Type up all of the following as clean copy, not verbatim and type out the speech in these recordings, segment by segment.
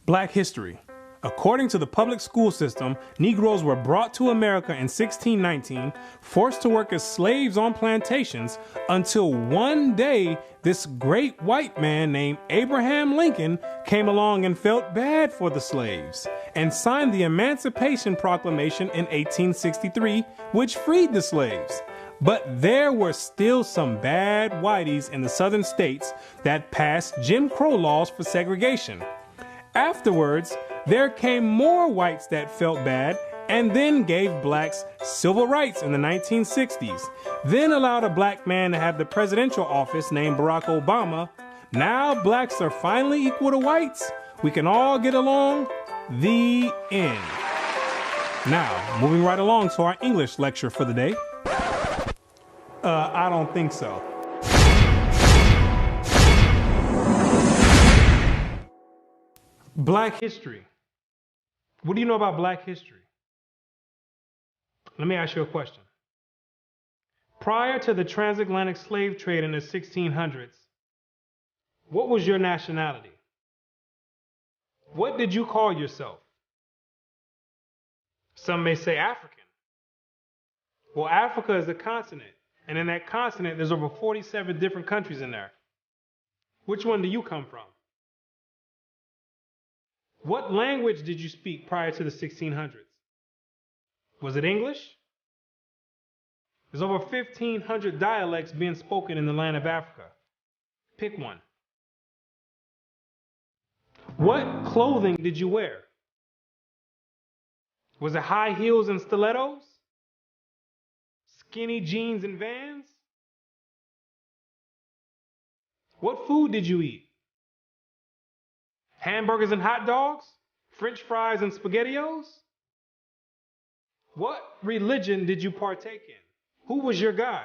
Black history. According to the public school system, Negroes were brought to America in 1619, forced to work as slaves on plantations, until one day this great white man named Abraham Lincoln came along and felt bad for the slaves and signed the Emancipation Proclamation in 1863, which freed the slaves. But there were still some bad whiteys in the southern states that passed Jim Crow laws for segregation. Afterwards, there came more whites that felt bad and then gave blacks civil rights in the 1960s, then allowed a black man to have the presidential office named Barack Obama. Now blacks are finally equal to whites. We can all get along. The end. Now, moving right along to our English lecture for the day. I don't think so. Black history. What do you know about Black history? Let me ask you a question. Prior to the transatlantic slave trade in the 1600s, what was your nationality? What did you call yourself? Some may say African. Well, Africa is a continent, and in that continent, there's over 47 different countries in there. Which one do you come from? What language did you speak prior to the 1600s? Was it English? There's over 1,500 dialects being spoken in the land of Africa. Pick one. What clothing did you wear? Was it high heels and stilettos? Skinny jeans and Vans? What food did you eat? Hamburgers and hot dogs? French fries and SpaghettiOs? What religion did you partake in? Who was your God?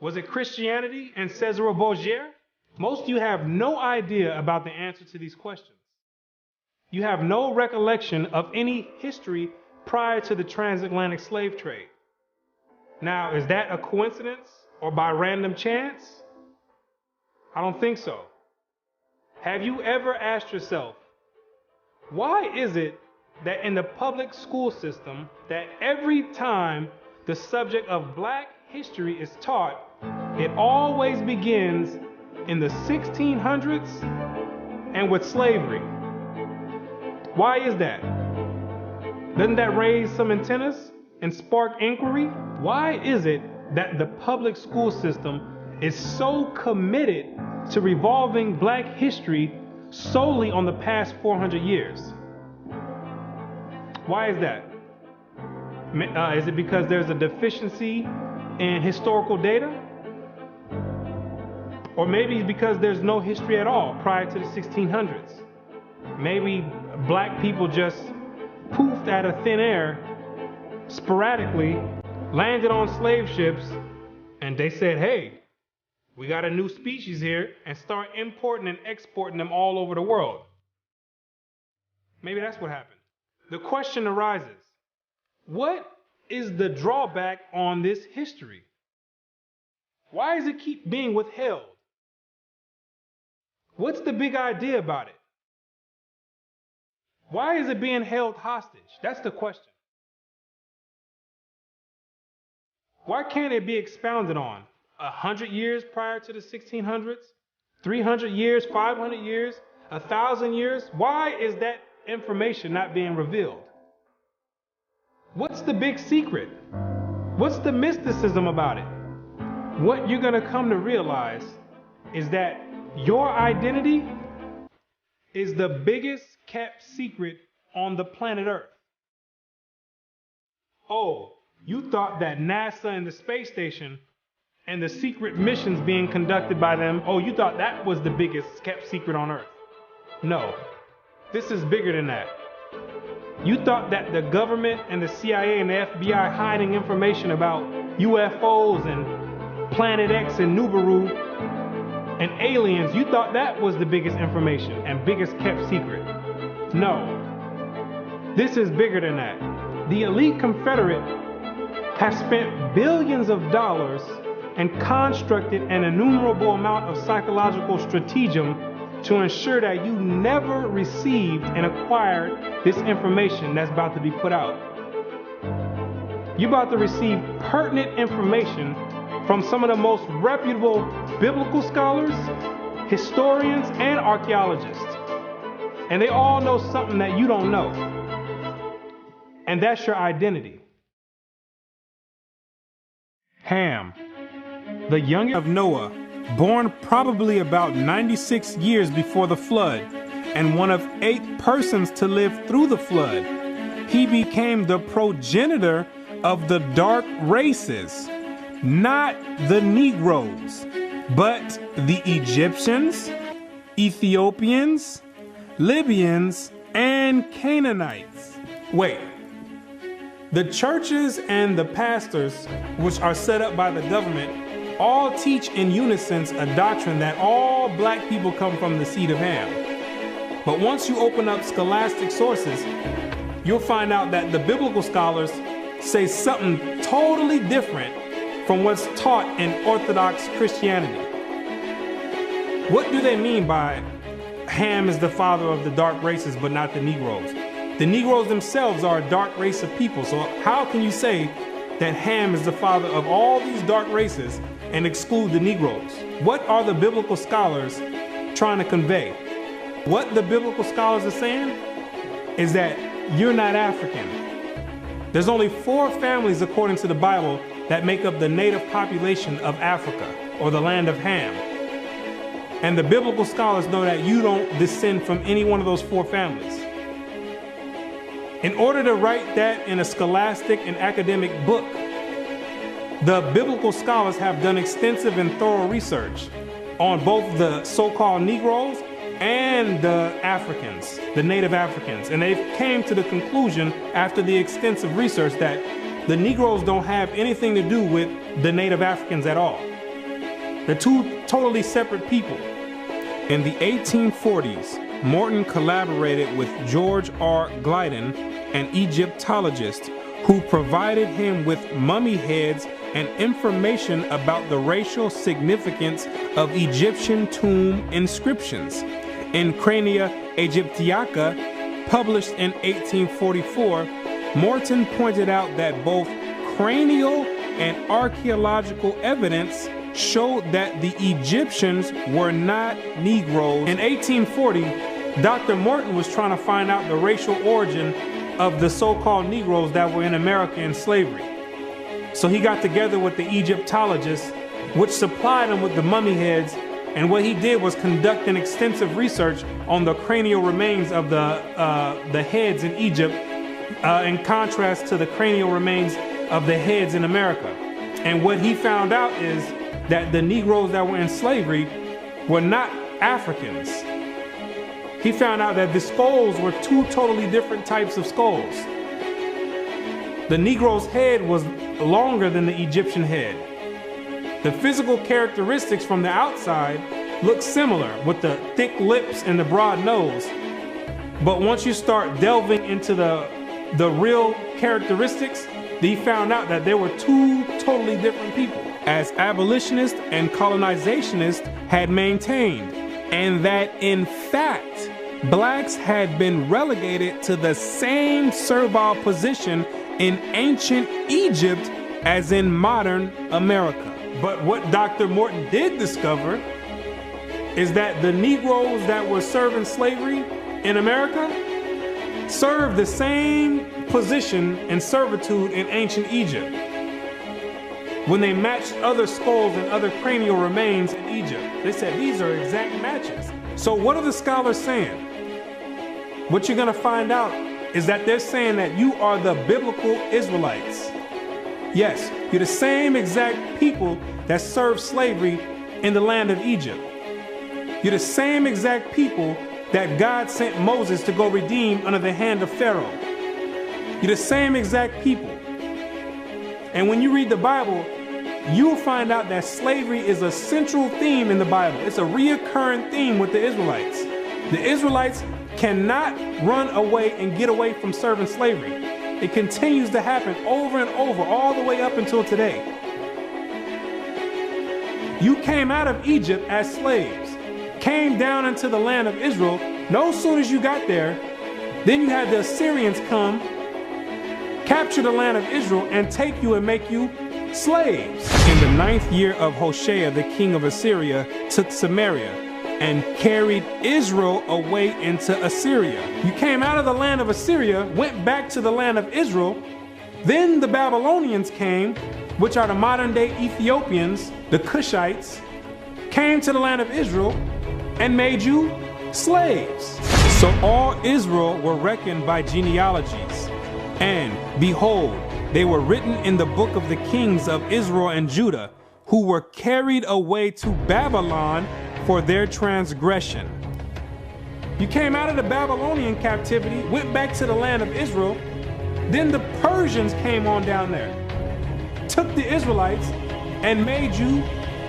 Was it Christianity and Cesare Borgia? Most of you have no idea about the answer to these questions. You have no recollection of any history prior to the transatlantic slave trade. Now, is that a coincidence or by random chance? I don't think so. Have you ever asked yourself, why is it that in the public school system that every time the subject of Black history is taught, it always begins in the 1600s and with slavery? Why is that? Doesn't that raise some antennas and spark inquiry? Why is it that the public school system is so committed to revolving Black history solely on the past 400 years? Why is that? Is it because there's a deficiency in historical data? Or maybe because there's no history at all prior to the 1600s. Maybe Black people just poofed out of thin air, sporadically, landed on slave ships, and they said, hey, we got a new species here, and start importing and exporting them all over the world. Maybe that's what happened. The question arises, what is the drawback on this history? Why does it keep being withheld? What's the big idea about it? Why is it being held hostage? That's the question. Why can't it be expounded on? 100 years prior to the 1600s? 300 years? 500 years? 1,000 years? Why is that information not being revealed? What's the big secret? What's the mysticism about it? What you're going to come to realize is that your identity is the biggest kept secret on the planet Earth. Oh, you thought that NASA and the space station and the secret missions being conducted by them, oh, you thought that was the biggest kept secret on Earth. No, this is bigger than that. You thought that the government and the CIA and the FBI hiding information about UFOs and Planet X and Nibiru and aliens, you thought that was the biggest information and biggest kept secret. No, this is bigger than that. The elite Confederate has spent billions of dollars and constructed an innumerable amount of psychological stratagem to ensure that you never received and acquired this information that's about to be put out. You're about to receive pertinent information from some of the most reputable biblical scholars, historians, and archaeologists. And they all know something that you don't know. And that's your identity. Ham, the youngest of Noah, born probably about 96 years before the flood, and one of 8 persons to live through the flood. He became the progenitor of the dark races, not the Negroes, but the Egyptians, Ethiopians, Libyans, and Canaanites. Wait, the churches and the pastors, which are set up by the government, all teach in unison a doctrine that all black people come from the seed of Ham. But once you open up scholastic sources, you'll find out that the biblical scholars say something totally different from what's taught in Orthodox Christianity. What do they mean by Ham is the father of the dark races but not the Negroes? The Negroes themselves are a dark race of people, so how can you say that Ham is the father of all these dark races and exclude the Negroes? What are the biblical scholars trying to convey? What the biblical scholars are saying is that you're not African. There's only 4 families according to the Bible that make up the native population of Africa, or the land of Ham. And the biblical scholars know that you don't descend from any one of those 4 families. In order to write that in a scholastic and academic book, the biblical scholars have done extensive and thorough research on both the so-called Negroes and the Africans, the native Africans. And they came to the conclusion after the extensive research that the Negroes don't have anything to do with the native Africans at all. They're 2 totally separate people. In the 1840s, Morton collaborated with George R. Gliddon, an Egyptologist, who provided him with mummy heads and information about the racial significance of Egyptian tomb inscriptions. In Crania Egyptiaca, published in 1844, Morton pointed out that both cranial and archaeological evidence showed that the Egyptians were not Negroes. In 1840, Dr. Morton was trying to find out the racial origin of the so-called Negroes that were in America in slavery. So he got together with the Egyptologists, which supplied him with the mummy heads, and what he did was conduct an extensive research on the cranial remains of the heads in Egypt, in contrast to the cranial remains of the heads in America. And what he found out is that the Negroes that were in slavery were not Africans. He found out that the skulls were 2 totally different types of skulls. The Negro's head was longer than the Egyptian head. The physical characteristics from the outside look similar, with the thick lips and the broad nose. But once you start delving into the real characteristics, he found out that there were 2 totally different people, as abolitionists and colonizationists had maintained, and that in fact, blacks had been relegated to the same servile position in ancient Egypt as in modern America. But what Dr. Morton did discover is that the Negroes that were serving slavery in America served the same position and servitude in ancient Egypt when they matched other skulls and other cranial remains in Egypt. They said these are exact matches. So what are the scholars saying? What you're going to find out is that they're saying that you are the biblical Israelites. Yes, you're the same exact people that served slavery in the land of Egypt. You're the same exact people that God sent Moses to go redeem under the hand of Pharaoh. You're the same exact people. And when you read the Bible, you'll find out that slavery is a central theme in the Bible. It's a reoccurring theme with the Israelites. The Israelites cannot run away and get away from serving slavery. It continues to happen over and over, all the way up until today. You came out of Egypt as slaves, came down into the land of Israel, no sooner as you got there, then you had the Assyrians come, capture the land of Israel, and take you and make you slaves. In the 9th year of Hoshea, the king of Assyria took Samaria and carried Israel away into Assyria. You came out of the land of Assyria, went back to the land of Israel. Then the Babylonians came, which are the modern day Ethiopians, the Cushites, came to the land of Israel and made you slaves. So all Israel were reckoned by genealogies. And behold, they were written in the book of the kings of Israel and Judah, who were carried away to Babylon for their transgression. You came out of the Babylonian captivity, went back to the land of Israel. Then the Persians came on down there, took the Israelites and made you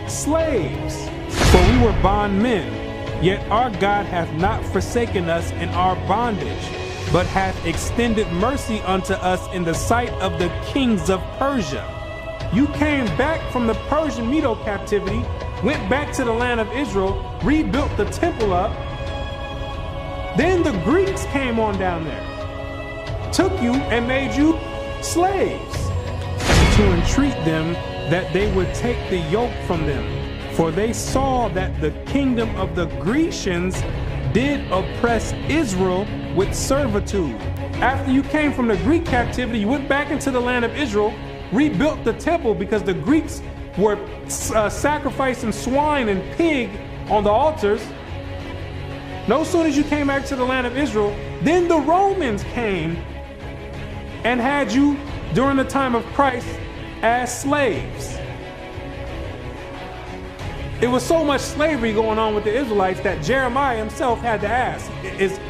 slaves. For we were bondmen, yet our God hath not forsaken us in our bondage, but hath extended mercy unto us in the sight of the kings of Persia. You came back from the Persian Medo captivity, went back to the land of Israel, rebuilt the temple up. Then the Greeks came on down there, took you and made you slaves, and to entreat them that they would take the yoke from them. For they saw that the kingdom of the Grecians did oppress Israel with servitude. After you came from the Greek captivity, you went back into the land of Israel, rebuilt the temple because the Greeks were sacrificing swine and pig on the altars. No sooner as you came back to the land of Israel, then the Romans came and had you during the time of Christ as slaves. It was so much slavery going on with the Israelites that Jeremiah himself had to ask, is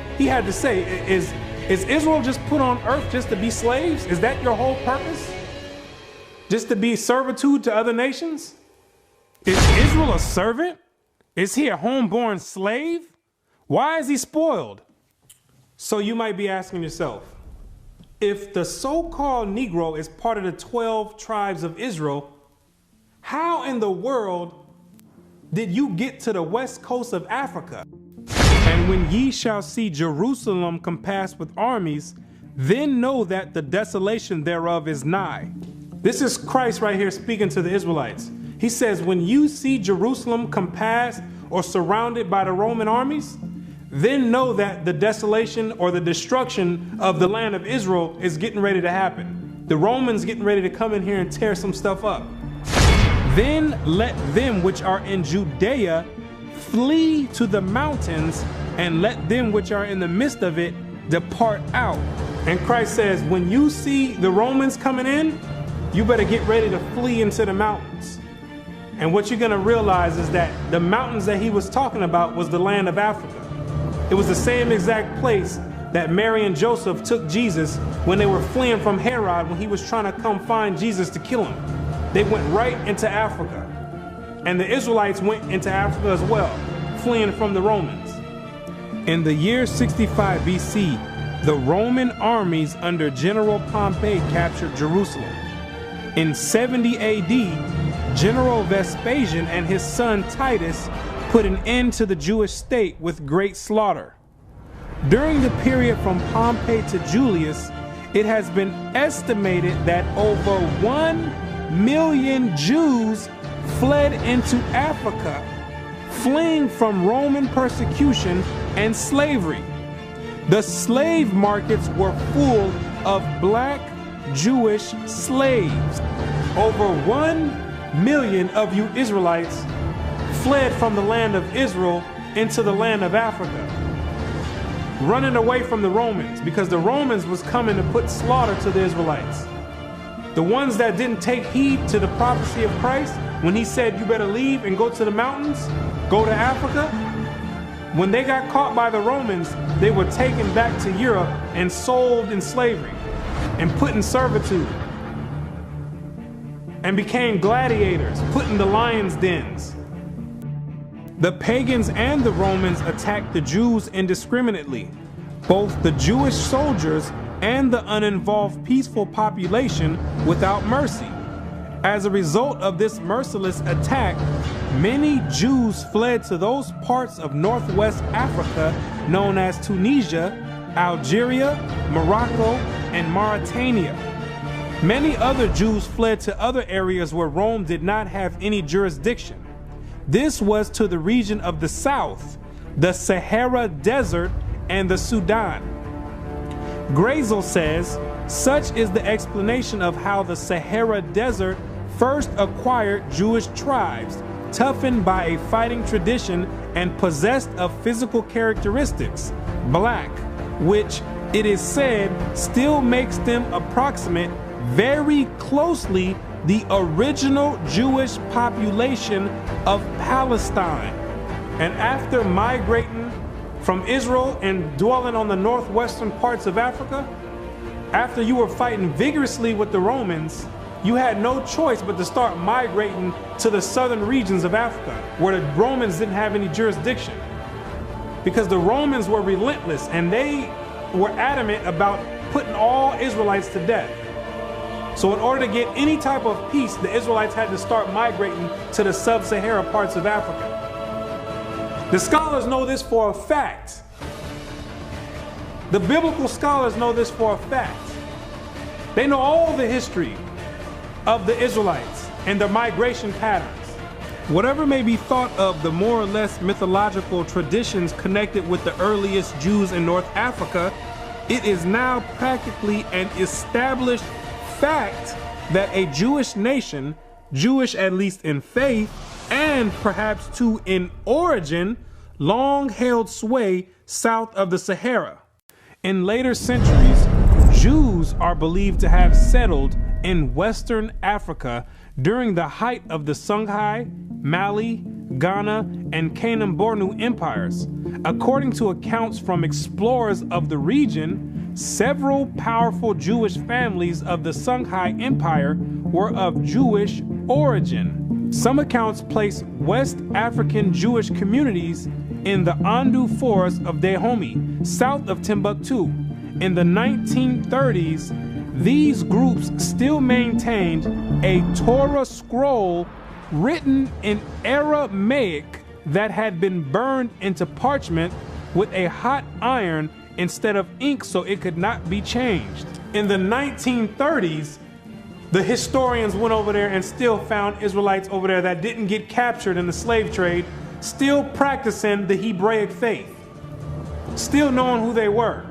Israel just put on earth just to be slaves? Is that your whole purpose? Just to be servitude to other nations? Is Israel a servant? Is he a homeborn slave? Why is he spoiled? So you might be asking yourself, if the so-called Negro is part of the 12 tribes of Israel, how in the world did you get to the west coast of Africa? And when ye shall see Jerusalem compassed with armies, then know that the desolation thereof is nigh. This is Christ right here speaking to the Israelites. He says, when you see Jerusalem compassed or surrounded by the Roman armies, then know that the desolation or the destruction of the land of Israel is getting ready to happen. The Romans getting ready to come in here and tear some stuff up. Then let them which are in Judea flee to the mountains, and let them which are in the midst of it depart out. And Christ says, when you see the Romans coming in, you better get ready to flee into the mountains. And what you're going to realize is that the mountains that he was talking about was the land of Africa. It was the same exact place that Mary and Joseph took Jesus when they were fleeing from Herod when he was trying to come find Jesus to kill him. They went right into Africa. And the Israelites went into Africa as well, fleeing from the Romans. In the year 65 BC, the Roman armies under General Pompey captured Jerusalem. In 70 AD, General Vespasian and his son Titus put an end to the Jewish state with great slaughter. During the period from Pompey to Julius, it has been estimated that over 1 million Jews fled into Africa, fleeing from Roman persecution and slavery. The slave markets were full of black Jewish slaves. Over 1 million of you Israelites fled from the land of Israel into the land of Africa, running away from the Romans because the Romans was coming to put slaughter to the Israelites. The ones that didn't take heed to the prophecy of Christ when he said you better leave and go to the mountains, go to Africa, when they got caught by the Romans, they were taken back to Europe and sold in slavery and put in servitude and became gladiators, put in the lions' dens. The pagans and the Romans attacked the Jews indiscriminately. Both the Jewish soldiers and the uninvolved peaceful population without mercy. As a result of this merciless attack, Many Jews fled to those parts of northwest Africa known as Tunisia, Algeria, Morocco, and Mauritania. Many other Jews fled to other areas where Rome did not have any jurisdiction. This was to the region of the south, the Sahara Desert, and the Sudan. GhazarYa'oh says, such is the explanation of how the Sahara Desert first acquired Jewish tribes, toughened by a fighting tradition and possessed of physical characteristics, black, which it is said still makes them approximate very closely the original Jewish population of Palestine. And after migrating from Israel and dwelling on the northwestern parts of Africa, after you were fighting vigorously with the Romans, you had no choice but to start migrating to the southern regions of Africa, where the Romans didn't have any jurisdiction. Because the Romans were relentless and they were adamant about putting all Israelites to death. So in order to get any type of peace, the Israelites had to start migrating to the sub-Sahara parts of Africa. The scholars know this for a fact. The biblical scholars know this for a fact. They know all the history of the Israelites and their migration patterns. Whatever may be thought of the more or less mythological traditions connected with the earliest Jews in North Africa, it is now practically an established fact that a Jewish nation, Jewish at least in faith, and perhaps too in origin, long held sway south of the Sahara. In later centuries, Jews are believed to have settled in Western Africa during the height of the Songhai, Mali, Ghana, and Kanem-Bornu empires. According to accounts from explorers of the region, several powerful Jewish families of the Songhai Empire were of Jewish origin. Some accounts place West African Jewish communities in the Andu Forest of Dahomey, south of Timbuktu. In the 1930s, these groups still maintained a Torah scroll written in Aramaic that had been burned into parchment with a hot iron instead of ink so it could not be changed. In the 1930s, the historians went over there and still found Israelites over there that didn't get captured in the slave trade, still practicing the Hebraic faith, still knowing who they were.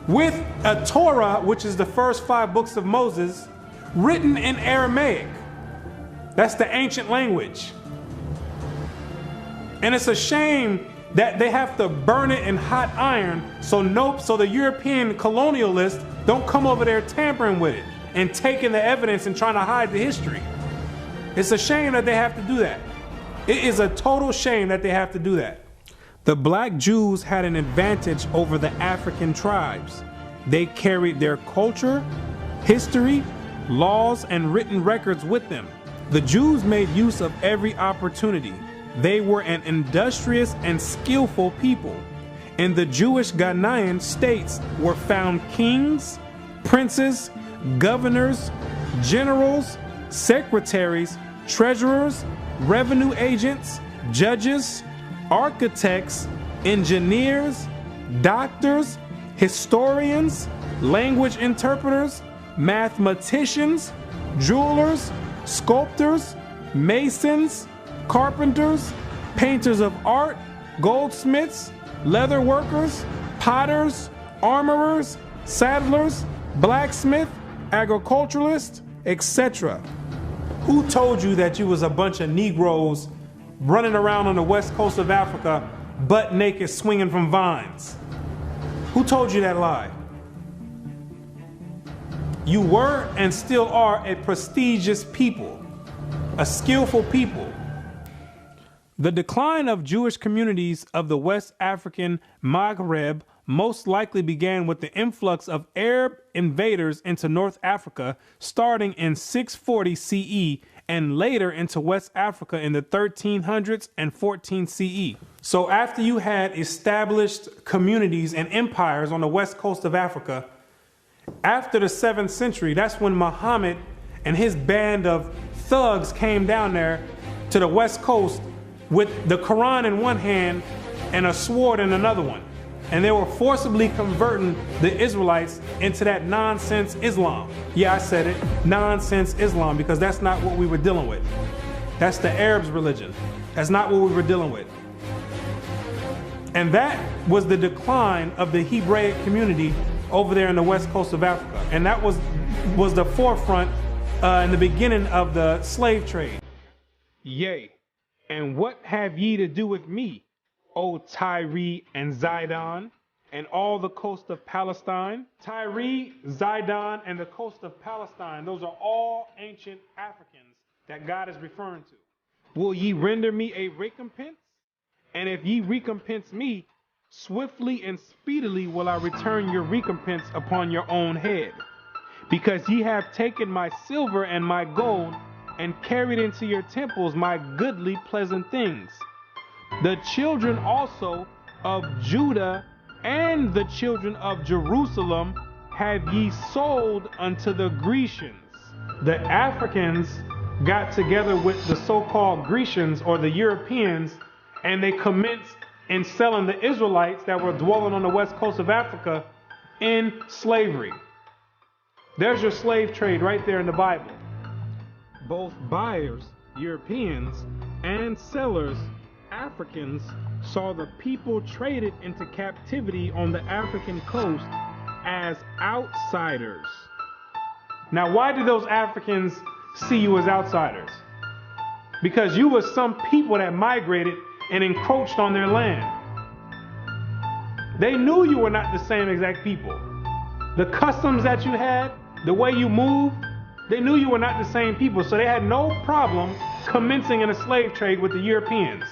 With a Torah, which is the first 5 books of Moses, written in Aramaic. That's the ancient language. And it's a shame that they have to burn it in hot iron so the European colonialists don't come over there tampering with it and taking the evidence and trying to hide the history. It's a shame that they have to do that. It is a total shame that they have to do that. The black Jews had an advantage over the African tribes. They carried their culture, history, laws, and written records with them. The Jews made use of every opportunity. They were an industrious and skillful people. In the Jewish Ghanaian states were found kings, princes, governors, generals, secretaries, treasurers, revenue agents, judges, architects, engineers, doctors, historians, language interpreters, mathematicians, jewelers, sculptors, masons, carpenters, painters of art, goldsmiths, leather workers, potters, armorers, saddlers, blacksmiths, agriculturalists, etc. Who told you that you was a bunch of Negroes running around on the west coast of Africa, butt naked, swinging from vines? Who told you that lie? You were and still are a prestigious people, a skillful people. The decline of Jewish communities of the West African Maghreb most likely began with the influx of Arab invaders into North Africa starting in 640 CE and later into West Africa in the 1300s and 14 CE. So after you had established communities and empires on the west coast of Africa, after the 7th century, that's when Muhammad and his band of thugs came down there to the West Coast with the Quran in one hand and a sword in another one. And they were forcibly converting the Israelites into that nonsense Islam. Yeah, I said it, nonsense Islam, because that's not what we were dealing with. That's the Arabs' religion. That's not what we were dealing with. And that was the decline of the Hebraic community over there in the west coast of Africa. And that was the forefront in the beginning of the slave trade. Yea, and what have ye to do with me, O Tyre and Zidon, and all the coast of Palestine? Tyre, Zidon, and the coast of Palestine, those are all ancient Africans that God is referring to. Will ye render me a recompense? And if ye recompense me, swiftly and speedily will I return your recompense upon your own head. Because ye have taken my silver and my gold, and carried into your temples my goodly pleasant things. The children also of Judah and the children of Jerusalem have ye sold unto the Grecians. The Africans got together with the so-called Grecians or the Europeans, and they commenced in selling the Israelites that were dwelling on the west coast of Africa in slavery. There's your slave trade right there in the Bible. Both buyers, Europeans, and sellers, Africans, saw the people traded into captivity on the African coast as outsiders. Now, why did those Africans see you as outsiders? Because you were some people that migrated and encroached on their land. They knew you were not the same exact people. The customs that you had, the way you moved, they knew you were not the same people, so they had no problem commencing in a slave trade with the Europeans.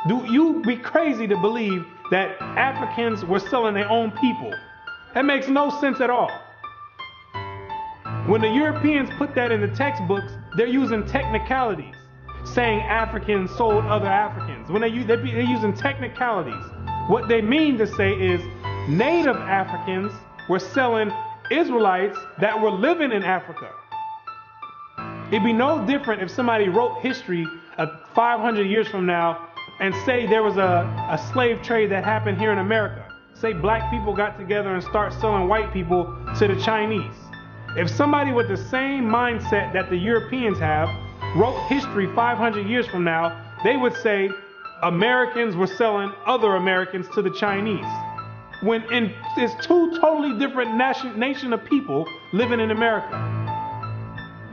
Do you be crazy to believe that Africans were selling their own people? That makes no sense at all. When the Europeans put that in the textbooks, they're using technicalities, saying Africans sold other Africans. When they're using technicalities, what they mean to say is native Africans were selling Israelites that were living in Africa. It'd be no different if somebody wrote history 500 years from now and say there was a slave trade that happened here in America. Say black people got together and start selling white people to the Chinese. If somebody with the same mindset that the Europeans have wrote history 500 years from now, they would say Americans were selling other Americans to the Chinese. When it's two totally different nation of people living in America.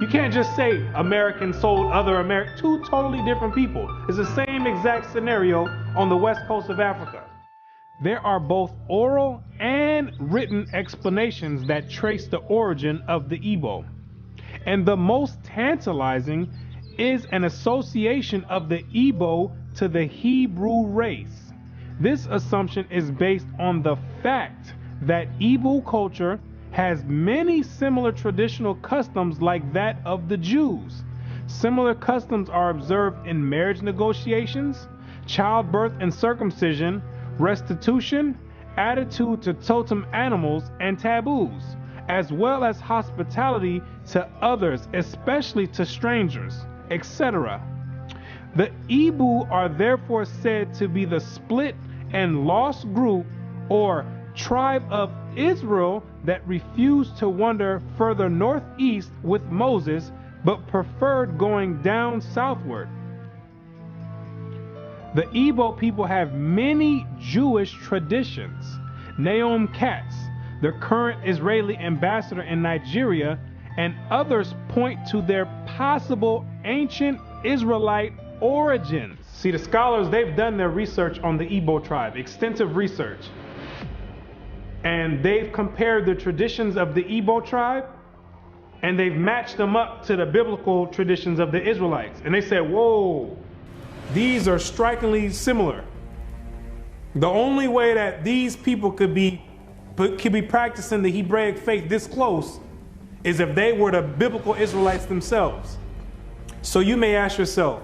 You can't just say Americans sold other Americans. Two totally different people. It's the same exact scenario on the west coast of Africa. There are both oral and written explanations that trace the origin of the Igbo. And the most tantalizing is an association of the Igbo to the Hebrew race. This assumption is based on the fact that Igbo culture has many similar traditional customs like that of the Jews. Similar customs are observed in marriage negotiations, childbirth and circumcision, restitution, attitude to totem animals and taboos, as well as hospitality to others, especially to strangers, etc. The Igbo are therefore said to be the split and lost group or tribe of Israel that refused to wander further northeast with Moses, but preferred going down southward. The Igbo people have many Jewish traditions. Naomi Katz, the current Israeli ambassador in Nigeria, and others point to their possible ancient Israelite origins. See, the scholars, they've done their research on the Igbo tribe, extensive research. And they've compared the traditions of the Igbo tribe, and they've matched them up to the biblical traditions of the Israelites. And they said, whoa, these are strikingly similar. The only way that these people could be practicing the Hebraic faith this close is if they were the biblical Israelites themselves. So you may ask yourself,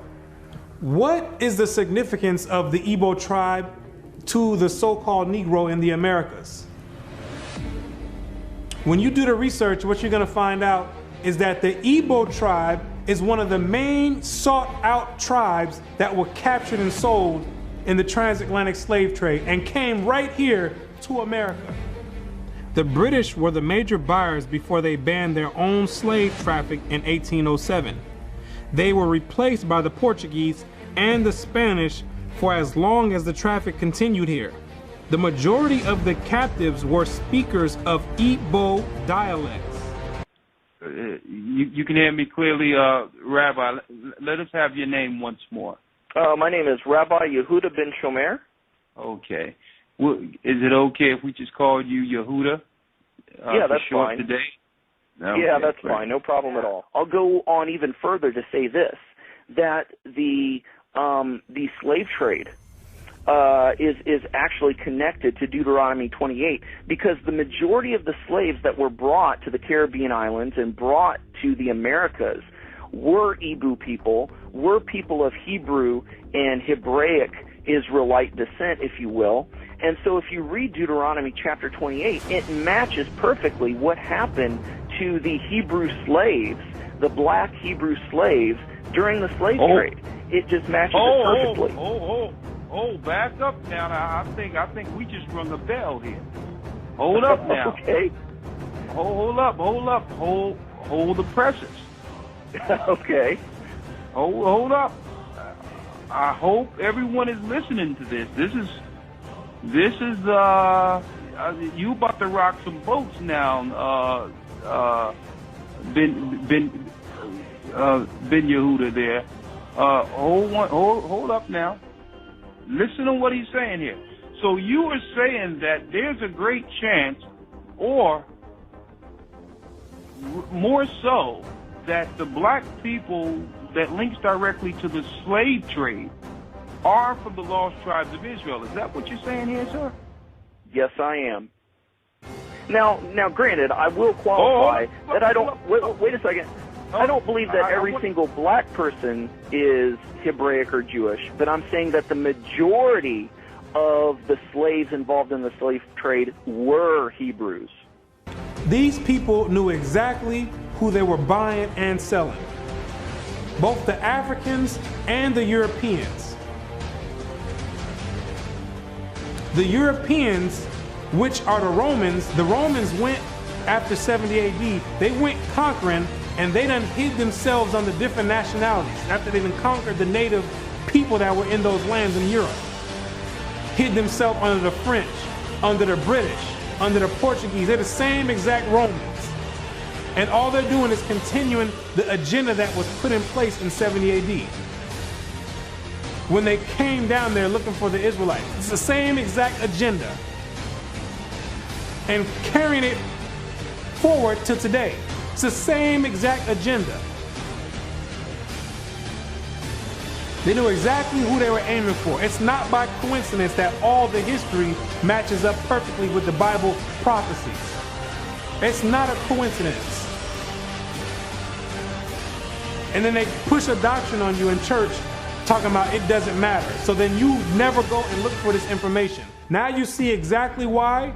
what is the significance of the Igbo tribe to the so-called Negro in the Americas? When you do the research, what you're going to find out is that the Igbo tribe is one of the main sought-out tribes that were captured and sold in the transatlantic slave trade and came right here to America. The British were the major buyers before they banned their own slave traffic in 1807. They were replaced by the Portuguese and the Spanish for as long as the traffic continued here. The majority of the captives were speakers of Igbo dialects. You can hear me clearly, Rabbi. Let us have your name once more. My name is Rabbi Yehuda ben Shomer. Okay. Well, is it okay if we just call you Yehuda? Yeah, that's fine. Today? Okay, yeah, that's great. fine. No problem at all. I'll go on even further to say this, that the slave trade is actually connected to Deuteronomy 28, because the majority of the slaves that were brought to the Caribbean islands and brought to the Americas were Igbo people, were people of Hebrew and Hebraic Israelite descent, if you will. And so if you read Deuteronomy chapter 28, it matches perfectly what happened to the Hebrew slaves, the black Hebrew slaves, during the slave trade. It just matches it perfectly. Back up now. I think we just rung a bell here. Hold up now. Okay. Hold up. Hold the presses. Okay. Hold up. I hope everyone is listening to this. This is you about to rock some boats now, Ben Yehuda there. Hold up now. Listen to what he's saying here. So you are saying that there's a great chance, or more so, that the black people that links directly to the slave trade are from the lost tribes of Israel. Is that what you're saying here, sir? Yes, I am. Now, granted, I will qualify that I don't. Wait a second. I don't believe that every single black person is Hebraic or Jewish, but I'm saying that the majority of the slaves involved in the slave trade were Hebrews. These people knew exactly who they were buying and selling, both the Africans and the Europeans. The Europeans, which are the Romans went after 70 AD, they went conquering, and they done hid themselves under different nationalities after they done conquered the native people that were in those lands in Europe. Hid themselves under the French, under the British, under the Portuguese. They're the same exact Romans. And all they're doing is continuing the agenda that was put in place in 70 AD. When they came down there looking for the Israelites. It's the same exact agenda. And carrying it forward to today. It's the same exact agenda. They knew exactly who they were aiming for. It's not by coincidence that all the history matches up perfectly with the Bible prophecies. It's not a coincidence. And then they push a doctrine on you in church talking about it doesn't matter. So then you never go and look for this information. Now you see exactly why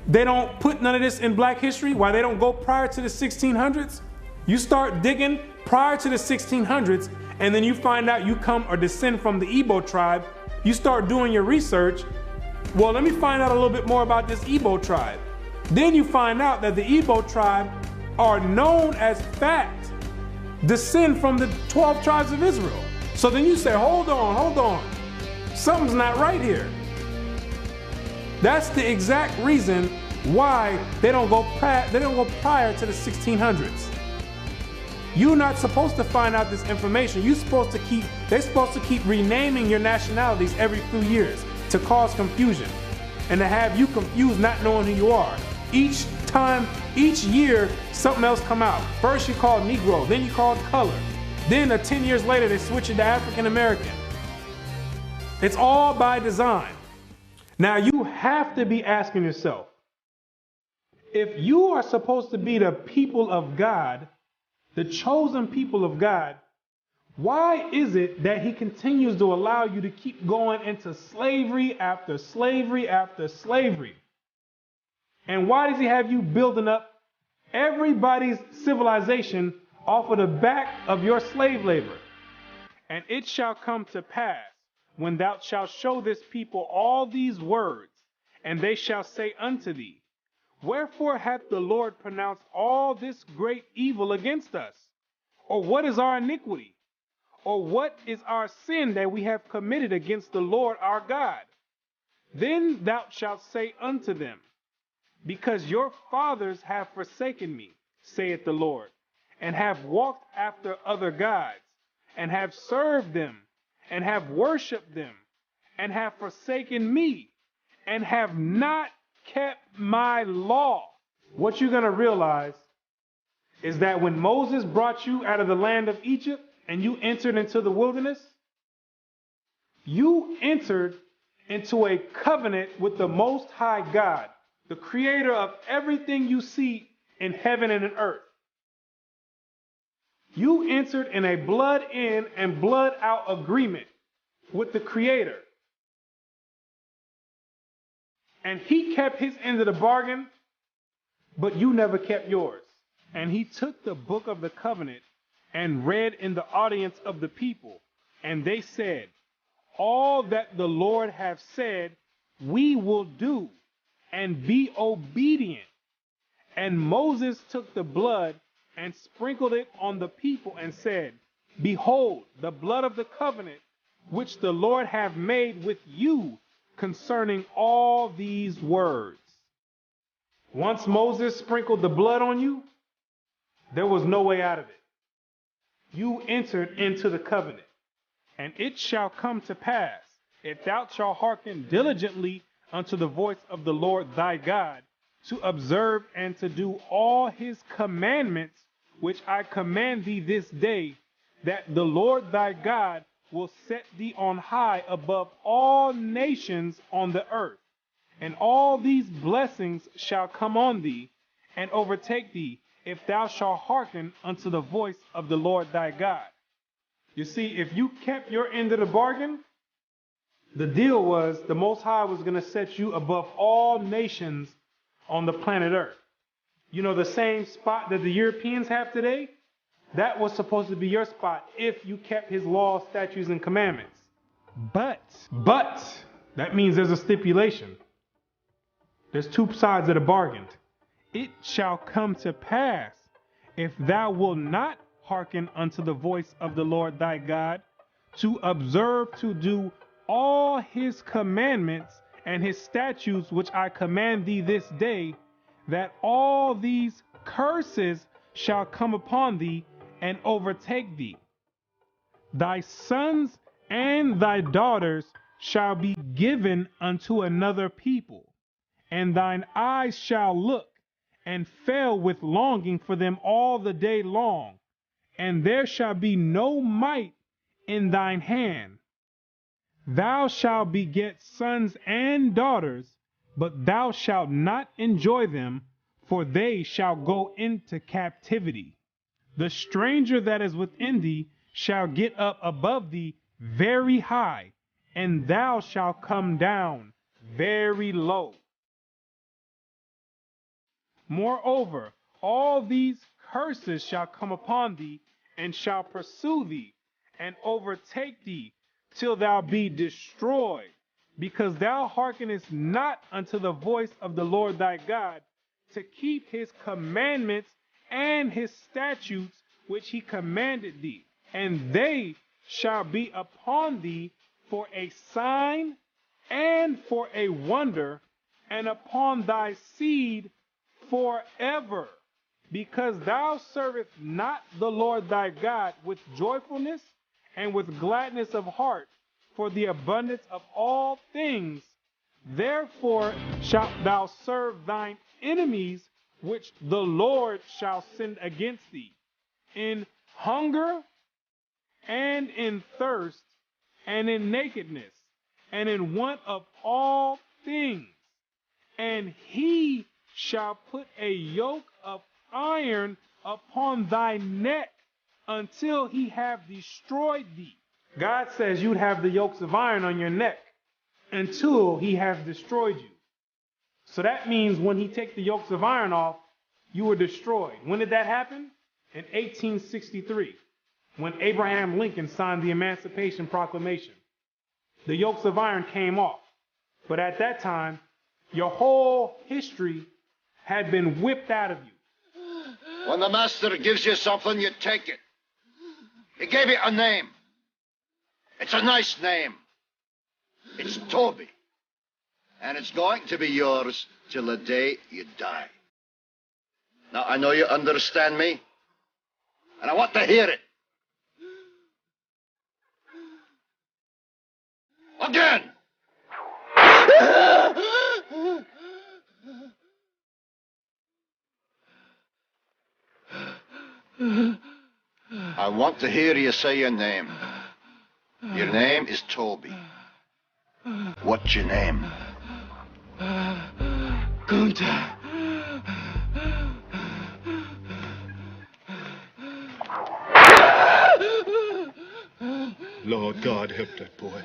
they don't put none of this in black history, why they don't go prior to the 1600s. You start digging prior to the 1600s, and then you find out you come or descend from the Igbo tribe. You start doing your research. Well, let me find out a little bit more about this Igbo tribe. Then you find out that the Igbo tribe are known as fact descend from the 12 tribes of Israel. So then you say, hold on. Something's not right here. That's the exact reason why they don't go prior to the 1600s. You're not supposed to find out this information. They're supposed to keep renaming your nationalities every few years to cause confusion and to have you confused not knowing who you are. Each year, something else come out. First you called Negro, then you called color. Then 10 years later, they switch it to African American. It's all by design. Now you have to be asking yourself, if you are supposed to be the people of God, the chosen people of God, why is it that he continues to allow you to keep going into slavery after slavery after slavery? And why does he have you building up everybody's civilization off of the back of your slave labor. And it shall come to pass, when thou shalt show this people all these words, and they shall say unto thee, Wherefore hath the Lord pronounced all this great evil against us? Or what is our iniquity? Or what is our sin that we have committed against the Lord our God? Then thou shalt say unto them, Because your fathers have forsaken me, saith the Lord, and have walked after other gods, and have served them, and have worshipped them, and have forsaken me, and have not kept my law. What you're going to realize is that when Moses brought you out of the land of Egypt and you entered into the wilderness, you entered into a covenant with the Most High God, the creator of everything you see in heaven and in earth. You entered in a blood in and blood out agreement with the creator. And he kept his end of the bargain, but you never kept yours. And he took the book of the covenant and read in the audience of the people. And they said, All that the Lord hath said, we will do, and be obedient. And Moses took the blood and sprinkled it on the people and said, Behold, the blood of the covenant which the Lord hath made with you concerning all these words. Once Moses sprinkled the blood on you, there was no way out of it. You entered into the covenant. And it shall come to pass, if thou shalt hearken diligently unto the voice of the Lord thy God, to observe and to do all his commandments, which I command thee this day, that the Lord thy God will set thee on high above all nations on the earth. And all these blessings shall come on thee and overtake thee, if thou shalt hearken unto the voice of the Lord thy God. You see, if you kept your end of the bargain, the deal was the Most High was going to set you above all nations on the planet Earth. You know, the same spot that the Europeans have today, that was supposed to be your spot if you kept his laws, statutes, and commandments. But, that means there's a stipulation. There's two sides of the bargain. It shall come to pass, if thou wilt not hearken unto the voice of the Lord thy God, to observe to do all his commandments and his statutes which I command thee this day, that all these curses shall come upon thee and overtake thee. Thy sons and thy daughters shall be given unto another people, and thine eyes shall look and fail with longing for them all the day long, and there shall be no might in thine hand. Thou shalt beget sons and daughters, but thou shalt not enjoy them, for they shall go into captivity. The stranger that is within thee shall get up above thee very high, and thou shalt come down very low. Moreover, all these curses shall come upon thee, and shall pursue thee, and overtake thee, till thou be destroyed, because thou hearkenest not unto the voice of the Lord thy God, to keep his commandments and his statutes which he commanded thee. And they shall be upon thee for a sign and for a wonder, and upon thy seed forever, because thou servest not the Lord thy God with joyfulness and with gladness of heart for the abundance of all things. Therefore shalt thou serve thine enemies, which the Lord shall send against thee, in hunger and in thirst and in nakedness and in want of all things. And he shall put a yoke of iron upon thy neck until he have destroyed thee. God says you'd have the yokes of iron on your neck until he has destroyed you. So that means when he takes the yokes of iron off, you were destroyed. When did that happen? in 1863 when Abraham Lincoln signed the Emancipation Proclamation. The yokes of iron came off. But at that time, your whole history had been whipped out of you. When the master gives you something, you take it. He gave you a name. It's a nice name. It's Toby. And it's going to be yours till the day you die. Now, I know you understand me, and I want to hear it. Again! I want to hear you say your name. Your name is Toby. What's your name? Kunta. Lord God, help that boy.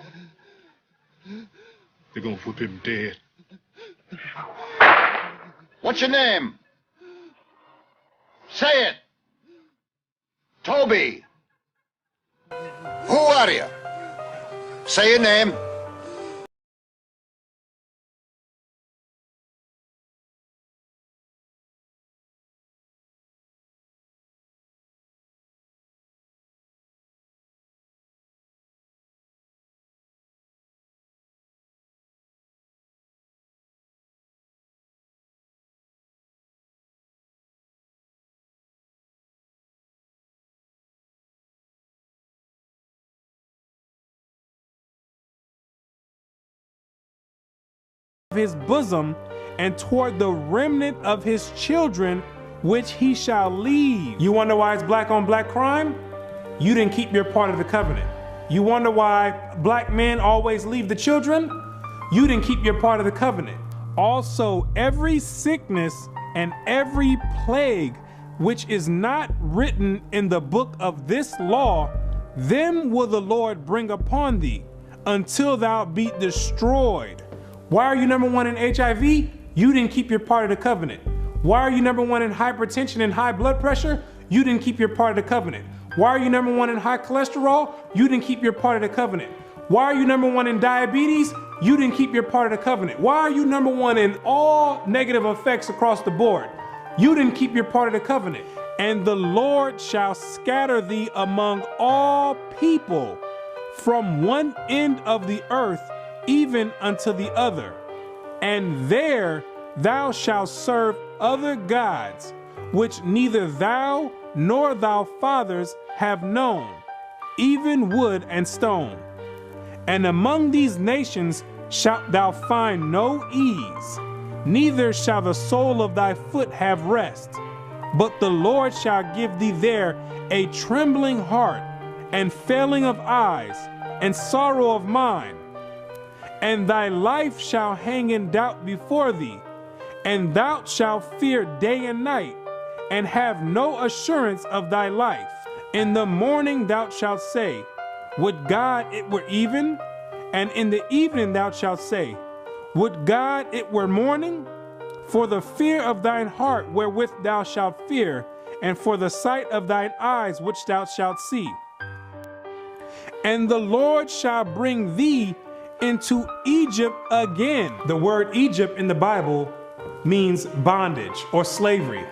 They're gonna whip him dead. What's your name? Say it. Toby. Who are you? Say your name. His bosom and toward the remnant of his children which he shall leave. You wonder why it's black on black crime? You didn't keep your part of the covenant. You wonder why black men always leave the children? You didn't keep your part of the covenant. Also, every sickness and every plague which is not written in the book of this law, them will the Lord bring upon thee until thou be destroyed. Why are you number one in HIV? You didn't keep your part of the covenant. Why are you number one in hypertension and high blood pressure? You didn't keep your part of the covenant. Why are you number one in high cholesterol? You didn't keep your part of the covenant. Why are you number one in diabetes? You didn't keep your part of the covenant. Why are you number one in all negative effects across the board? You didn't keep your part of the covenant. And the Lord shall scatter thee among all people from one end of the earth even unto the other. And there thou shalt serve other gods, which neither thou nor thy fathers have known, even wood and stone. And among these nations shalt thou find no ease, neither shall the sole of thy foot have rest. But the Lord shall give thee there a trembling heart, and failing of eyes, and sorrow of mind. And thy life shall hang in doubt before thee, and thou shalt fear day and night, and have no assurance of thy life. In the morning thou shalt say, would God it were even? And in the evening thou shalt say, would God it were morning? For the fear of thine heart wherewith thou shalt fear, and for the sight of thine eyes which thou shalt see. And the Lord shall bring thee into Egypt again. The word Egypt in the Bible means bondage or slavery.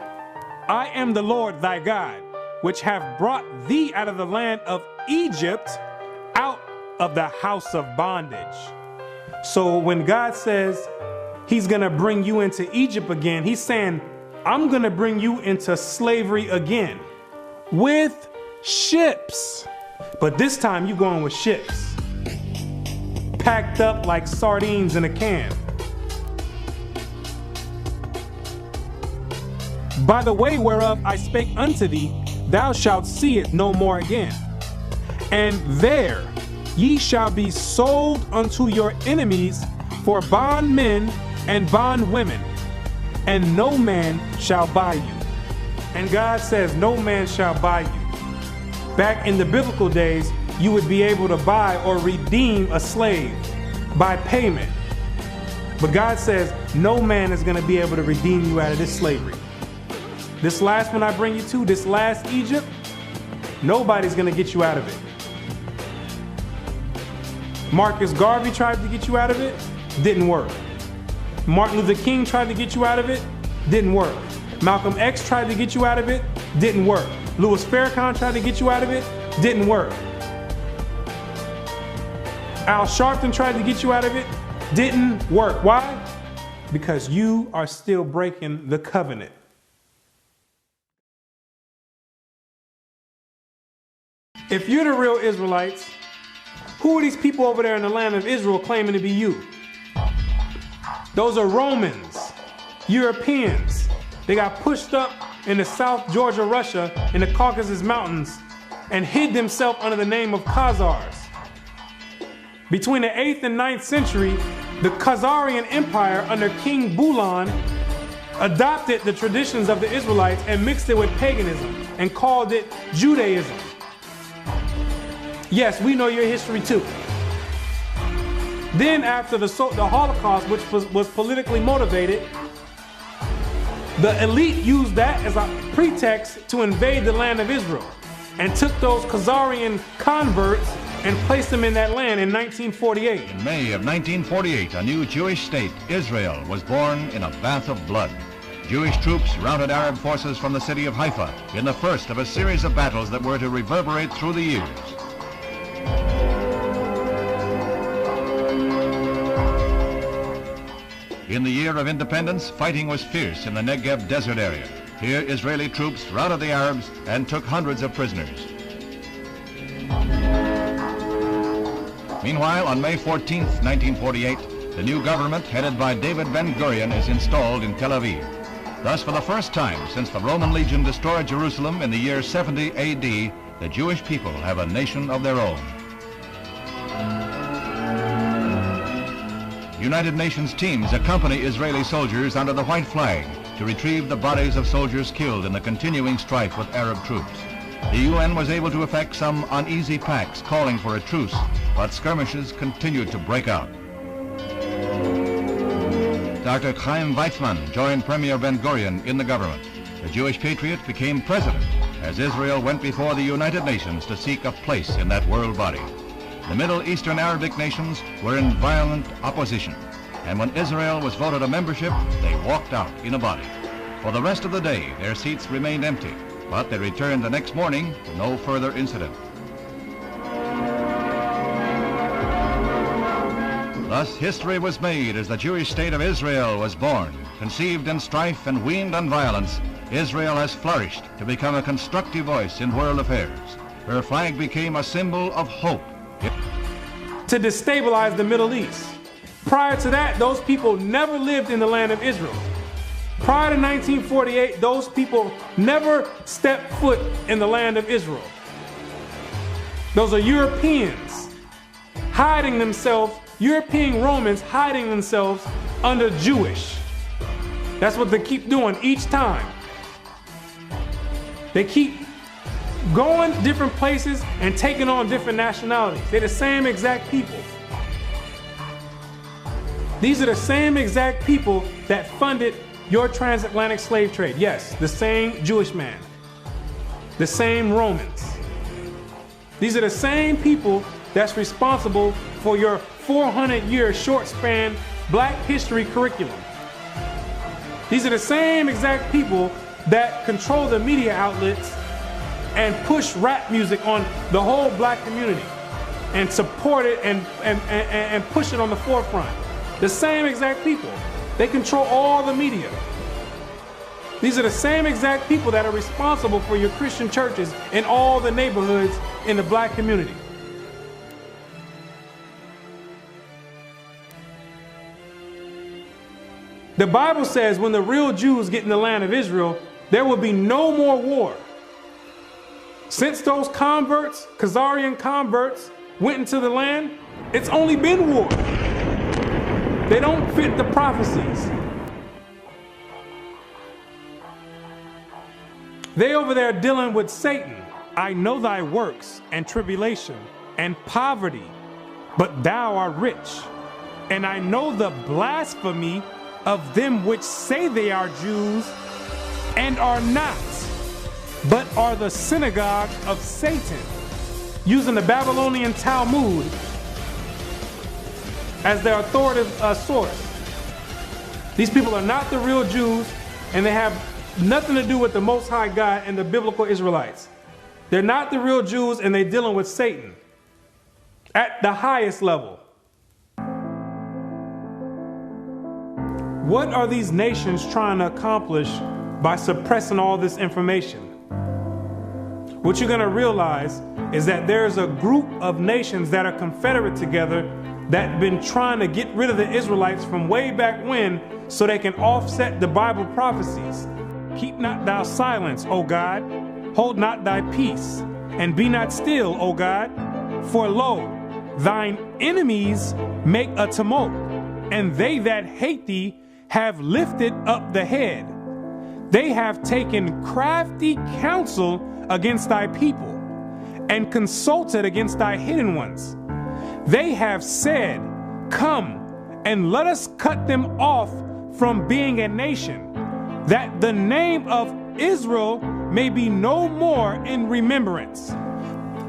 I am the Lord thy God, which have brought thee out of the land of Egypt, out of the house of bondage. So when God says he's gonna bring you into Egypt again, he's saying, I'm gonna bring you into slavery again with ships. But this time you're going with ships, packed up like sardines in a can. By the way whereof I spake unto thee, thou shalt see it no more again. And there ye shall be sold unto your enemies for bondmen and bondwomen, and no man shall buy you. And God says no man shall buy you. Back in the biblical days, you would be able to buy or redeem a slave by payment. But God says no man is going to be able to redeem you out of this slavery. This last one I bring you to, this last Egypt, nobody's going to get you out of it. Marcus Garvey tried to get you out of it, didn't work. Martin Luther King tried to get you out of it, didn't work. Malcolm X tried to get you out of it, didn't work. Louis Farrakhan tried to get you out of it, didn't work. Al Sharpton tried to get you out of it, didn't work. Why? Because you are still breaking the covenant. If you're the real Israelites, who are these people over there in the land of Israel claiming to be you? Those are Romans, Europeans. They got pushed up in the South Georgia, Russia, in the Caucasus Mountains, and hid themselves under the name of Khazars. Between the 8th and 9th century, the Khazarian Empire under King Bulan adopted the traditions of the Israelites and mixed it with paganism and called it Judaism. Yes, we know your history too. Then after the Holocaust, which was politically motivated, the elite used that as a pretext to invade the land of Israel and took those Khazarian converts and placed them in that land in 1948. In May of 1948, a new Jewish state, Israel, was born in a bath of blood. Jewish troops routed Arab forces from the city of Haifa in the first of a series of battles that were to reverberate through the years. In the year of independence, fighting was fierce in the Negev desert area. Here, Israeli troops routed the Arabs and took hundreds of prisoners. Meanwhile, on May 14, 1948, the new government headed by David Ben-Gurion is installed in Tel Aviv. Thus, for the first time since the Roman legion destroyed Jerusalem in the year 70 AD, the Jewish people have a nation of their own. United Nations teams accompany Israeli soldiers under the white flag to retrieve the bodies of soldiers killed in the continuing strife with Arab troops. The UN was able to effect some uneasy pacts calling for a truce, but skirmishes continued to break out. Dr. Chaim Weizmann joined Premier Ben-Gurion in the government. The Jewish patriot became president as Israel went before the United Nations to seek a place in that world body. The Middle Eastern Arabic nations were in violent opposition, and when Israel was voted a membership, they walked out in a body. For the rest of the day, their seats remained empty, but they returned the next morning to no further incident. Thus, history was made as the Jewish state of Israel was born. Conceived in strife and weaned on violence, Israel has flourished to become a constructive voice in world affairs. Her flag became a symbol of hope. To destabilize the Middle East. Prior to that, those people never lived in the land of Israel. Prior to 1948, those people never stepped foot in the land of Israel. Those are Europeans hiding themselves, European Romans hiding themselves under Jewish. That's what they keep doing each time. They keep going different places and taking on different nationalities. They're the same exact people. These are the same exact people that funded your transatlantic slave trade. Yes, the same Jewish man, the same Romans. These are the same people that's responsible for your 400-year short span Black history curriculum. These are the same exact people that control the media outlets and push rap music on the whole Black community and support it and push it on the forefront. The same exact people. They control all the media. These are the same exact people that are responsible for your Christian churches in all the neighborhoods in the Black community. The Bible says when the real Jews get in the land of Israel, there will be no more war. Since those converts, Khazarian converts, went into the land, it's only been war. They don't fit the prophecies. They over there dealing with Satan. I know thy works and tribulation and poverty, but thou art rich. And I know the blasphemy of them which say they are Jews and are not, but are the synagogue of Satan, using the Babylonian Talmud as their authoritative source. These people are not the real Jews, and they have nothing to do with the Most High God and the biblical Israelites. They're not the real Jews, and they're dealing with Satan at the highest level. What are these nations trying to accomplish by suppressing all this information? What you're going to realize is that there's a group of nations that are confederate together that have been trying to get rid of the Israelites from way back when so they can offset the Bible prophecies. Keep not thou silence, O God. Hold not thy peace, and be not still, O God. For lo, thine enemies make a tumult, and they that hate thee have lifted up the head. They have taken crafty counsel against thy people, and consulted against thy hidden ones. They have said, come, and let us cut them off from being a nation, that the name of Israel may be no more in remembrance.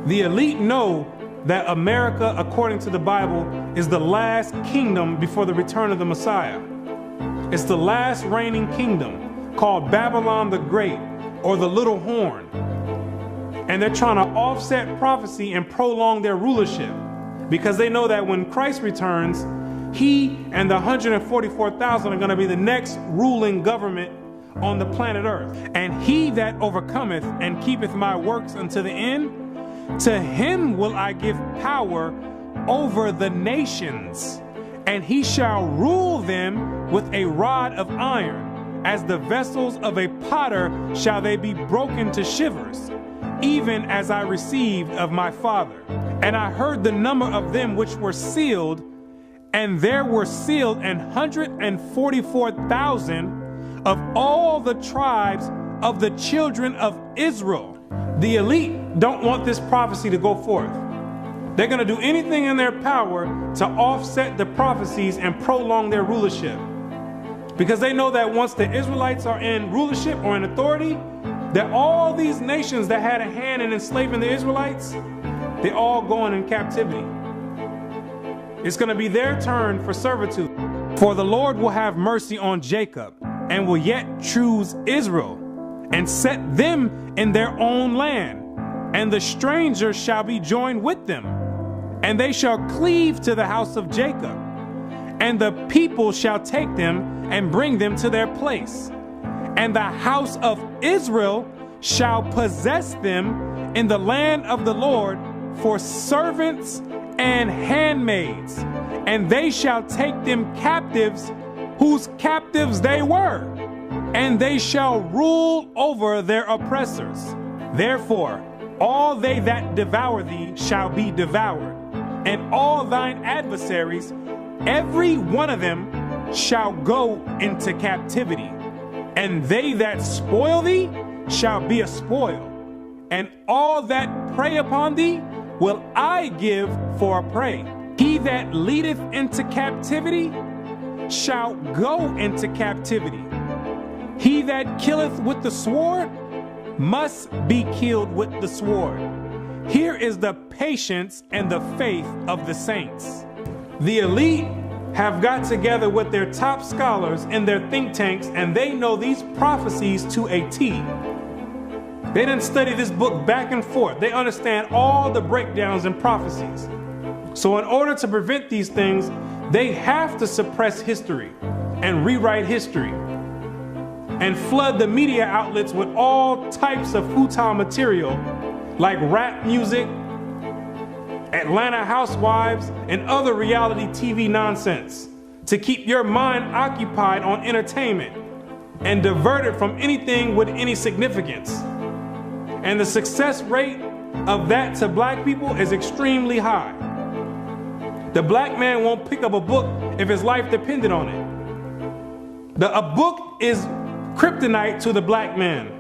The elite know that America, according to the Bible, is the last kingdom before the return of the Messiah. It's the last reigning kingdom, called Babylon the Great, or the Little Horn. And they're trying to offset prophecy and prolong their rulership, because they know that when Christ returns, he and the 144,000 are going to be the next ruling government on the planet Earth. And he that overcometh and keepeth my works unto the end, to him will I give power over the nations, and he shall rule them with a rod of iron. As the vessels of a potter shall they be broken to shivers, even as I received of my Father. And I heard the number of them which were sealed, and there were sealed 144,000 of all the tribes of the children of Israel. The elite don't want this prophecy to go forth. They're going to do anything in their power to offset the prophecies and prolong their rulership, because they know that once the Israelites are in rulership or in authority, that all these nations that had a hand in enslaving the Israelites, they're all going in captivity. It's going to be their turn for servitude. For the Lord will have mercy on Jacob, and will yet choose Israel, and set them in their own land. And the stranger shall be joined with them, and they shall cleave to the house of Jacob. And the people shall take them and bring them to their place. And the house of Israel shall possess them in the land of the Lord for servants and handmaids. And they shall take them captives, whose captives they were, and they shall rule over their oppressors. Therefore, all they that devour thee shall be devoured, and all thine adversaries, every one of them, shall go into captivity. And they that spoil thee shall be a spoil, and all that prey upon thee will I give for a prey. He that leadeth into captivity shall go into captivity. He that killeth with the sword must be killed with the sword. Here is the patience and the faith of the saints. The elite have got together with their top scholars in their think tanks, and they know these prophecies to a T. They didn't study this book back and forth. They understand all the breakdowns and prophecies. So in order to prevent these things, they have to suppress history and rewrite history and flood the media outlets with all types of futile material like rap music, Atlanta Housewives, and other reality TV nonsense to keep your mind occupied on entertainment and diverted from anything with any significance. And the success rate of that to black people is extremely high. The black man won't pick up a book if his life depended on it. A book is kryptonite to the black man.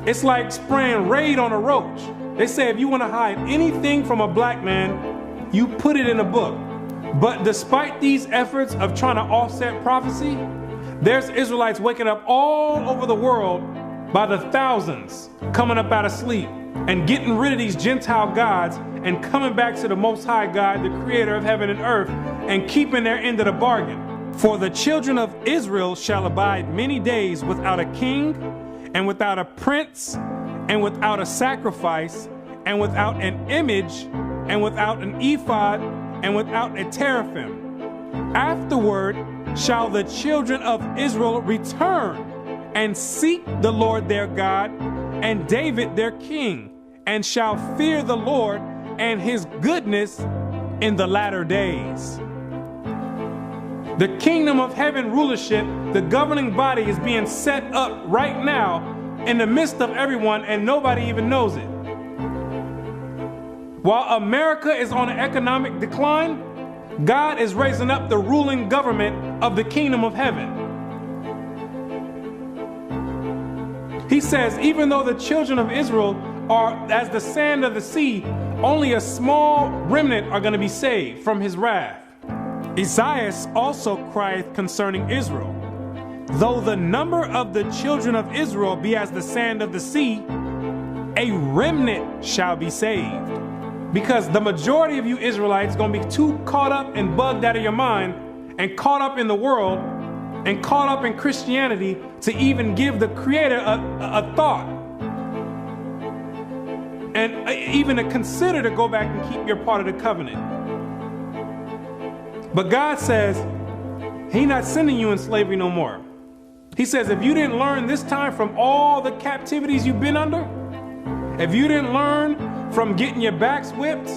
It's like spraying Raid on a roach. They say if you want to hide anything from a black man, you put it in a book. But despite these efforts of trying to offset prophecy, There's Israelites waking up all over the world by the thousands, coming up out of sleep and getting rid of these Gentile gods and coming back to the Most High God, the creator of heaven and earth, and keeping their end of the bargain. For the children of Israel shall abide many days without a king, and without a prince, and without a sacrifice, and without an image, and without an ephod, and without a teraphim. Afterward shall the children of Israel return and seek the Lord their God and David their king, and shall fear the Lord and his goodness in the latter days. The kingdom of heaven rulership, the governing body, is being set up right now in the midst of everyone, and nobody even knows it. While America is on an economic decline, God is raising up the ruling government of the kingdom of heaven. He says, even though the children of Israel are as the sand of the sea, only a small remnant are going to be saved from his wrath. Isaiah also crieth concerning Israel, though the number of the children of Israel be as the sand of the sea, a remnant shall be saved. Because the majority of you Israelites are going to be too caught up and bugged out of your mind and caught up in the world and caught up in Christianity to even give the Creator a thought and even to consider to go back and keep your part of the covenant. But God says He's not sending you in slavery no more. He says if you didn't learn this time from all the captivities you've been under, if you didn't learn from getting your backs whipped,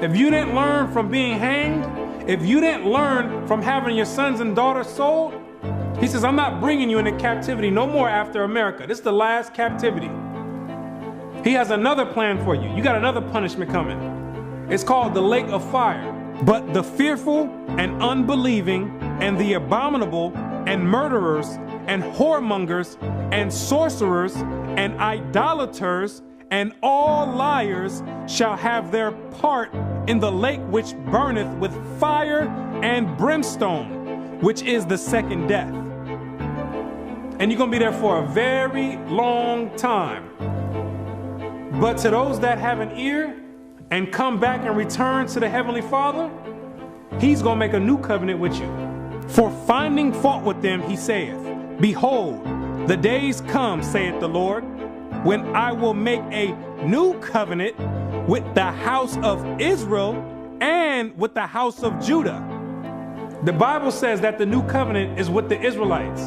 if you didn't learn from being hanged, if you didn't learn from having your sons and daughters sold, he says, I'm not bringing you into captivity no more after America. This is the last captivity. He has another plan for you. You got another punishment coming. It's called the lake of fire. But the fearful and unbelieving and the abominable and murderers and whoremongers and sorcerers and idolaters and all liars shall have their part in the lake which burneth with fire and brimstone, which is the second death. And you're going to be there for a very long time. But to those that have an ear and come back and return to the Heavenly Father, He's going to make a new covenant with you. For finding fault with them, He saith, behold, the days come, saith the Lord, when I will make a new covenant with the house of Israel and with the house of Judah. The Bible says that the new covenant is with the Israelites,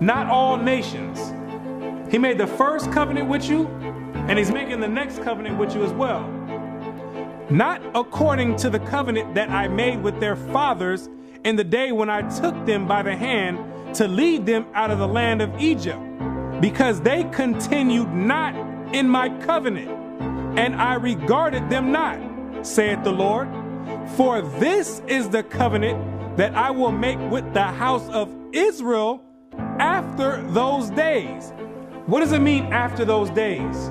not all nations. He made the first covenant with you, and He's making the next covenant with you as well. Not according to the covenant that I made with their fathers in the day when I took them by the hand to lead them out of the land of Egypt, because they continued not in my covenant, and I regarded them not, saith the Lord. For this is the covenant that I will make with the house of Israel after those days. What does it mean after those days?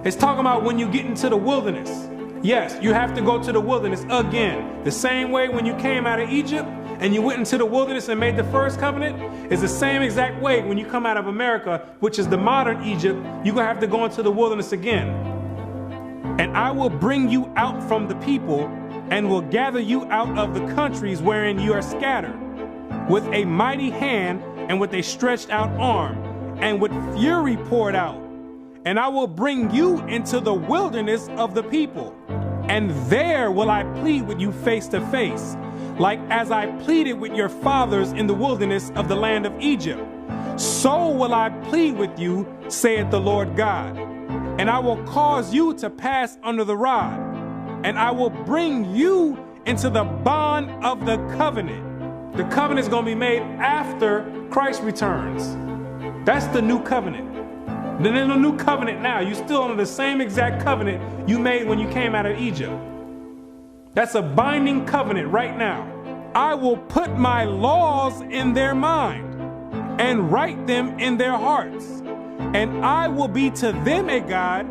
It's talking about when you get into the wilderness. Yes, you have to go to the wilderness again. The same way when you came out of Egypt and you went into the wilderness and made the first covenant is the same exact way when you come out of America, which is the modern Egypt, you're going to have to go into the wilderness again. And I will bring you out from the people and will gather you out of the countries wherein you are scattered, with a mighty hand and with a stretched out arm, and with fury poured out. And I will bring you into the wilderness of the people, and there will I plead with you face to face, like as I pleaded with your fathers in the wilderness of the land of Egypt. So will I plead with you, saith the Lord God. And I will cause you to pass under the rod, and I will bring you into the bond of the covenant. The covenant is going to be made after Christ returns. That's the new covenant. Then there's no new covenant now. You're still under the same exact covenant you made when you came out of Egypt. That's a binding covenant right now. I will put my laws in their mind and write them in their hearts. And I will be to them a God,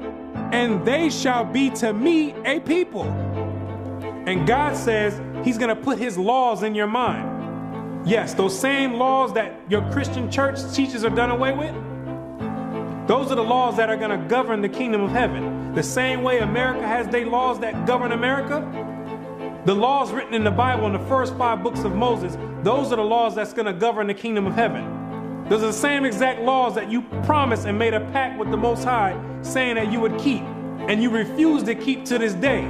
and they shall be to me a people. And God says He's going to put His laws in your mind. Yes, those same laws that your Christian church teaches are done away with, those are the laws that are going to govern the kingdom of heaven. The same way America has their laws that govern America, the laws written in the Bible in the first 5 books of Moses, those are the laws that's going to govern the kingdom of heaven. Those are the same exact laws that you promised and made a pact with the Most High saying that you would keep, and you refuse to keep to this day.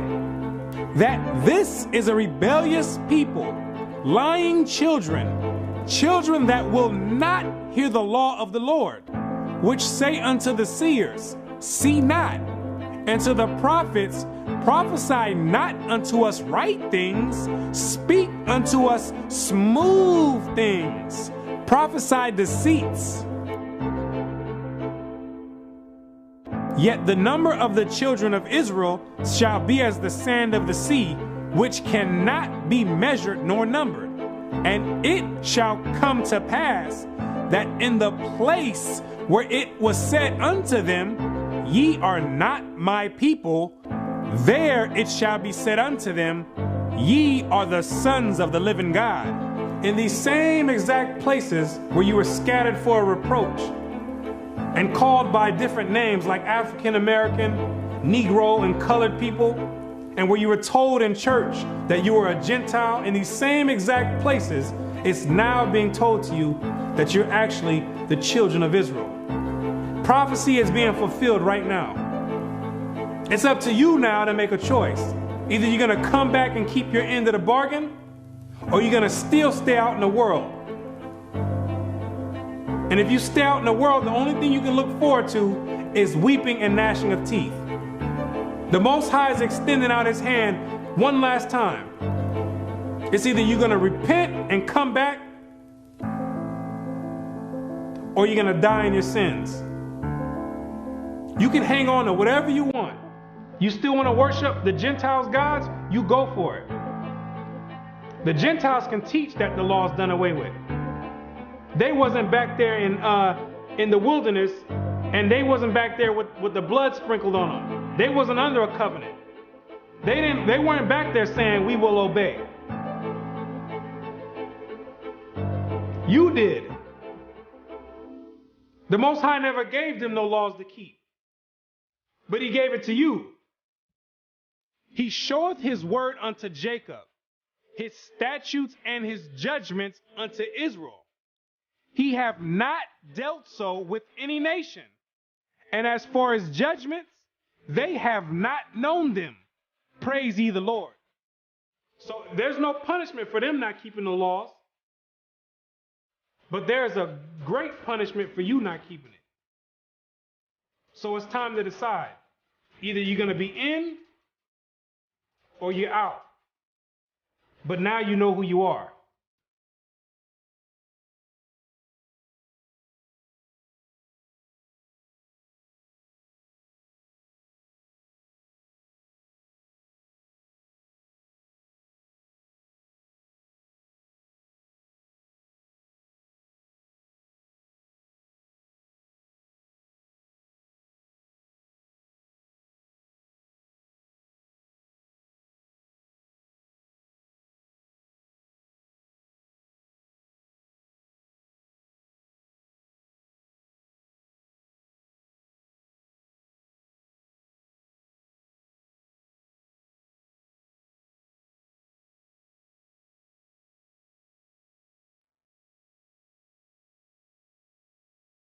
That this is a rebellious people, lying children, children that will not hear the law of the Lord, which say unto the seers, see not, and to the prophets, prophesy not unto us right things, speak unto us smooth things, prophesy deceits. Yet the number of the children of Israel shall be as the sand of the sea, which cannot be measured nor numbered. And it shall come to pass that in the place where it was said unto them, ye are not my people, there it shall be said unto them, ye are the sons of the living God. In these same exact places where you were scattered for a reproach and called by different names like African American, Negro, and colored people, and where you were told in church that you were a Gentile, in these same exact places, it's now being told to you that you're actually the children of Israel. Prophecy is being fulfilled right now. It's up to you now to make a choice. Either you're going to come back and keep your end of the bargain, or you're going to still stay out in the world. And if you stay out in the world, the only thing you can look forward to is weeping and gnashing of teeth. The Most High is extending out his hand one last time. It's either you're going to repent and come back, or you're going to die in your sins. You can hang on to whatever you want. You still want to worship the Gentiles' gods? You go for it. The Gentiles can teach that the law is done away with. They wasn't back there in the wilderness, and they wasn't back there with the blood sprinkled on them. They wasn't under a covenant. They weren't back there saying, we will obey. You did. The Most High never gave them no laws to keep, but he gave it to you. He showeth his word unto Jacob, his statutes and his judgments unto Israel. He have not dealt so with any nation. And as for his judgments, they have not known them. Praise ye the Lord. So there's no punishment for them not keeping the laws. But there's a great punishment for you not keeping it. So it's time to decide. Either you're going to be in or you're out. But now you know who you are.